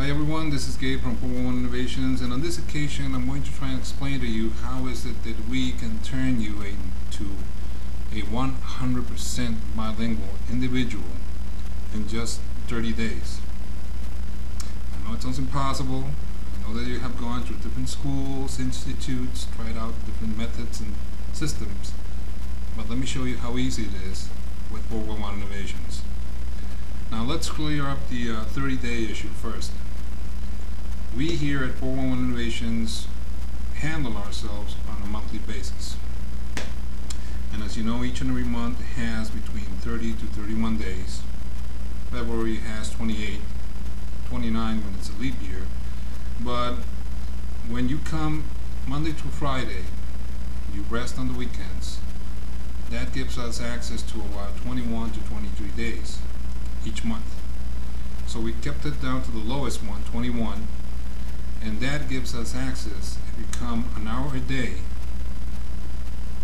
Hi everyone, this is Gabe from 411 Innovations, and on this occasion I'm going to try and explain to you how is it that we can turn you into a 100% bilingual individual in just 30 days. I know it sounds impossible. I know that you have gone through different schools, institutes, tried out different methods and systems, but let me show you how easy it is with 411 Innovations. Now let's clear up the 30-day issue first. We here at 411 Innovations handle ourselves on a monthly basis. And as you know, each and every month has between 30 to 31 days. February has 28, 29 when it's a leap year. But when you come Monday to Friday, you rest on the weekends. That gives us access to about 21 to 23 days each month. So we kept it down to the lowest one, 21, and that gives us access, if you come an hour a day,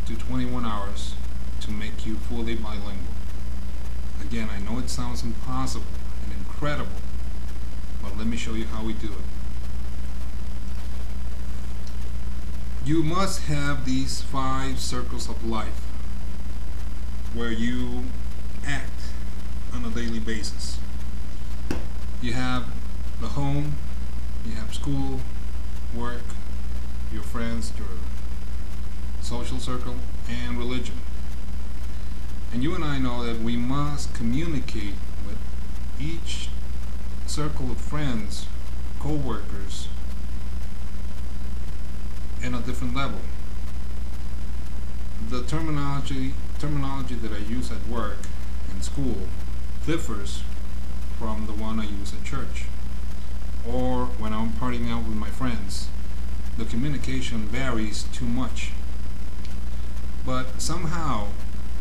to 21 hours to make you fully bilingual. Again, I know it sounds impossible and incredible, but let me show you how we do it. You must have these 5 circles of life where you act on a daily basis. You have the home, you have school, work, your friends, your social circle, and religion. And you and I know that we must communicate with each circle of friends, co-workers, in a different level. The terminology that I use at work and school differs from the one I use at church, or when I'm partying out with my friends. The communication varies too much, but somehow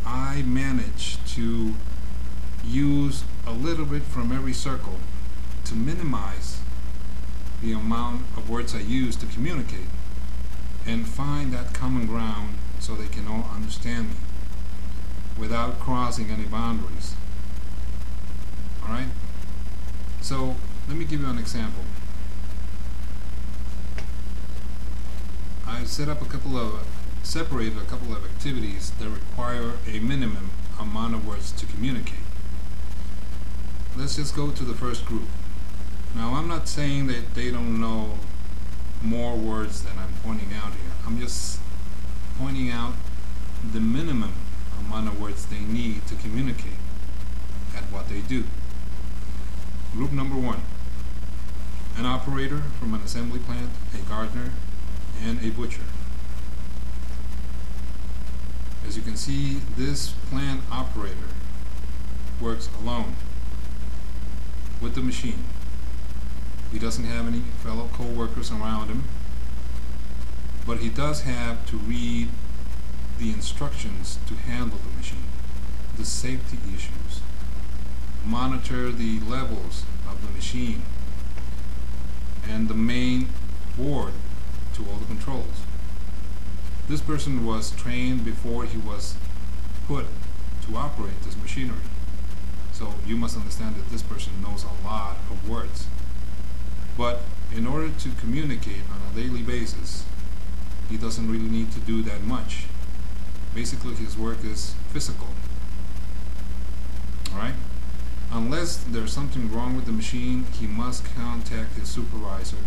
I manage to use a little bit from every circle to minimize the amount of words I use to communicate and find that common ground so they can all understand me without crossing any boundaries. Alright? So, let me give you an example. I've separated a couple of activities that require a minimum amount of words to communicate. Let's just go to the first group. Now, I'm not saying that they don't know more words than I'm pointing out here. I'm just pointing out the minimum amount of words they need to communicate at what they do. Group number 1, an operator from an assembly plant, a gardener, and a butcher. As you can see, this plant operator works alone with the machine. He doesn't have any fellow co-workers around him, but he does have to read the instructions to handle the machine, the safety issues, monitor the levels of the machine, and the main board to all the controls. This person was trained before he was put to operate this machinery. So you must understand that this person knows a lot of words. But in order to communicate on a daily basis, he doesn't really need to do that much. Basically, his work is physical. Alright? Unless there's something wrong with the machine, he must contact his supervisor,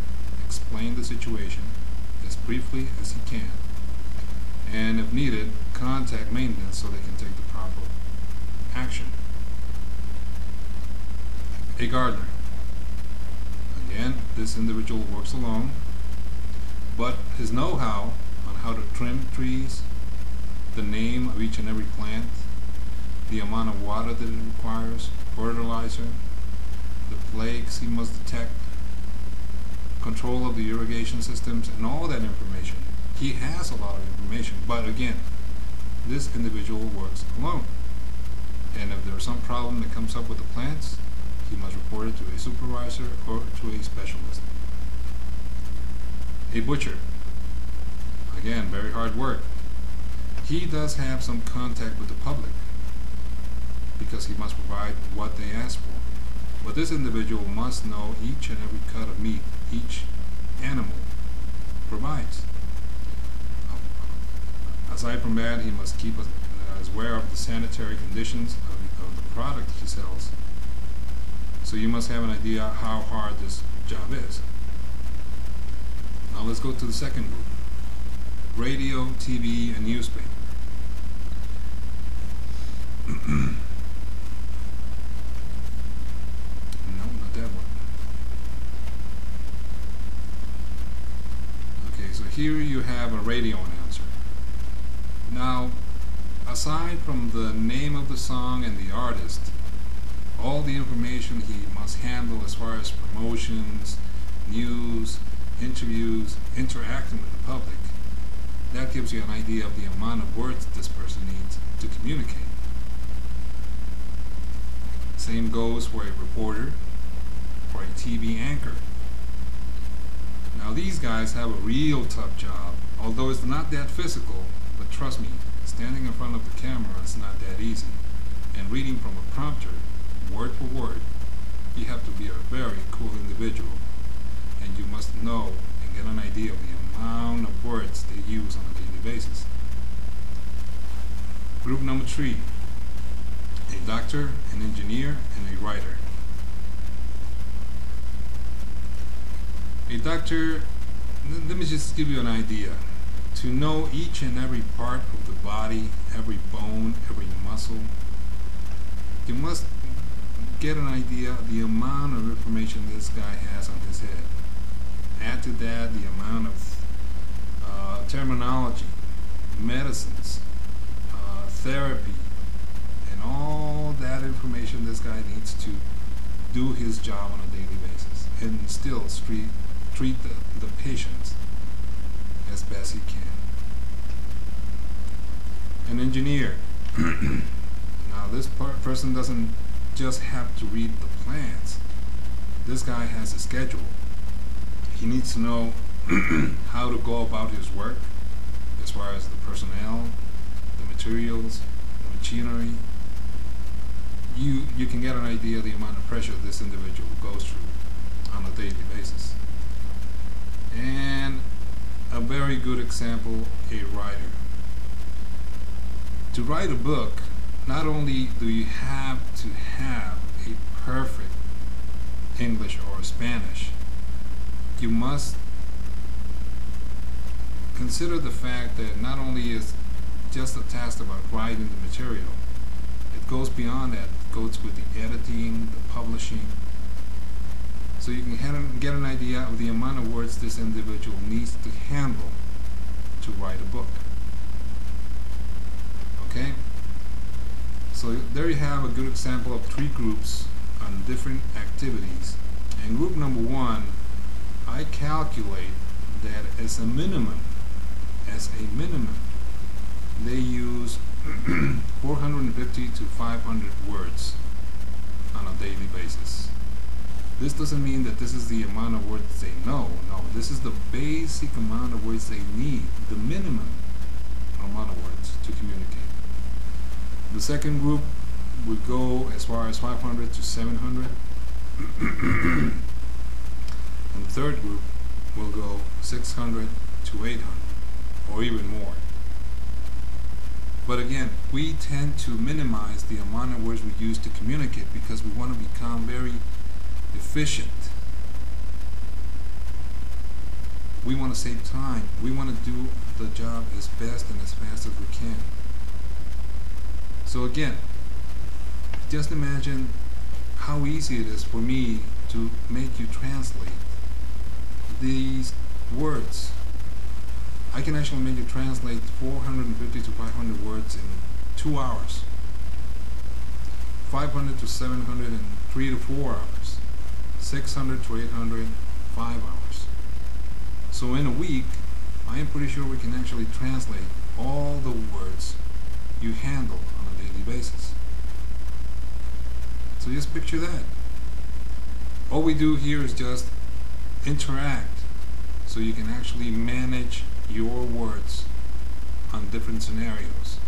explain the situation as briefly as he can, and if needed, contact maintenance so they can take the proper action. A gardener. Again, this individual works alone, but his know-how on how to trim trees, the name of each and every plant, the amount of water that it requires, fertilizer, the plagues he must detect, control of the irrigation systems, and all that information. He has a lot of information, but again, this individual works alone. And if there's some problem that comes up with the plants, he must report it to a supervisor or to a specialist. A butcher. Again, very hard work. He does have some contact with the public because he must provide what they ask for. But this individual must know each and every cut of meat each animal provides. Aside from that, he must keep as aware of the sanitary conditions of the product he sells. So you must have an idea how hard this job is. Now let's go to the second group. Radio, TV, and newspaper. No, not that one. Okay, so here you have a radio announcer. Now, aside from the name of the song and the artist, all the information he must handle as far as promotions, news, interviews, interacting with the public, that gives you an idea of the amount of words this person needs to communicate. Same goes for a reporter or a TV anchor. Now these guys have a real tough job, although it's not that physical, but trust me, standing in front of the camera is not that easy. And reading from a prompter, word for word, you have to be a very cool individual. And you must know and get an idea of the amount of words they use on a daily basis. Group number 3, a doctor, an engineer, and a writer. A doctor, let me just give you an idea. To know each and every part of the body, every bone, every muscle, you must get an idea of the amount of information this guy has on his head. Add to that the amount of terminology, medicines, therapy, and all that information this guy needs to do his job on a daily basis and still treat the patients as best he can. An engineer. Now this person doesn't just have to read the plans. This guy has a schedule. He needs to know how to go about his work as far as the personnel, the materials, the machinery. You can get an idea of the amount of pressure this individual goes through on a daily basis. And a very good example, a writer. To write a book, not only do you have to have a perfect English or Spanish, you must consider the fact that not only is just a task about writing the material, it goes beyond that. It goes with the editing, the publishing. So you can get an idea of the amount of words this individual needs to handle to write a book. Okay? So there you have a good example of 3 groups on different activities. And group number 1, I calculate that as a minimum, they use 450 to 500 words on a daily basis. This doesn't mean that this is the amount of words they know. No, this is the basic amount of words they need, the minimum amount of words to communicate. The second group would go as far as 500 to 700. And the third group will go 600 to 800, or even more. But again, we tend to minimize the amount of words we use to communicate because we want to become very efficient. We want to save time. We want to do the job as best and as fast as we can. So again, just imagine how easy it is for me to make you translate these words. I can actually make you translate 450 to 500 words in 2 hours. 500 to 700 in 3 to 4 hours. 600 to 800, 5 hours. So in a week, I am pretty sure we can actually translate all the words you handle on a daily basis. So just picture that. All we do here is just interact so you can actually manage your words on different scenarios.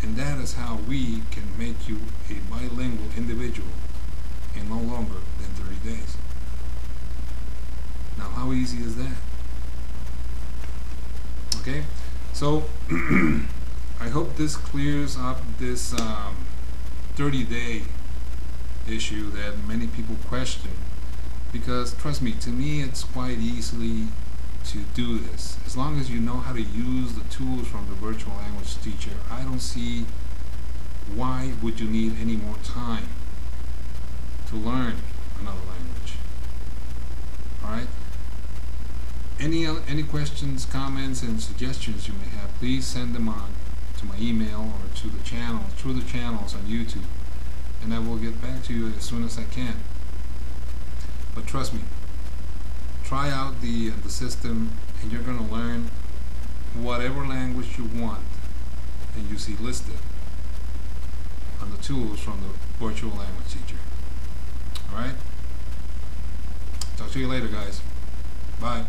And that is how we can make you a bilingual individual in no longer than 30 days. Now, how easy is that? Okay, so I hope this clears up this 30-day issue that many people question, because trust me, to me it's quite easily to do this. As long as you know how to use the tools from the virtual language teacher, I don't see why would you need any more time to learn another language. Alright? Any questions, comments, and suggestions you may have, please send them on to my email or to the channel, through the channels on YouTube, and I will get back to you as soon as I can. But trust me, try out the system, and you're going to learn whatever language you want, and you see listed on the tools from the virtual language teacher. Alright? Talk to you later, guys. Bye.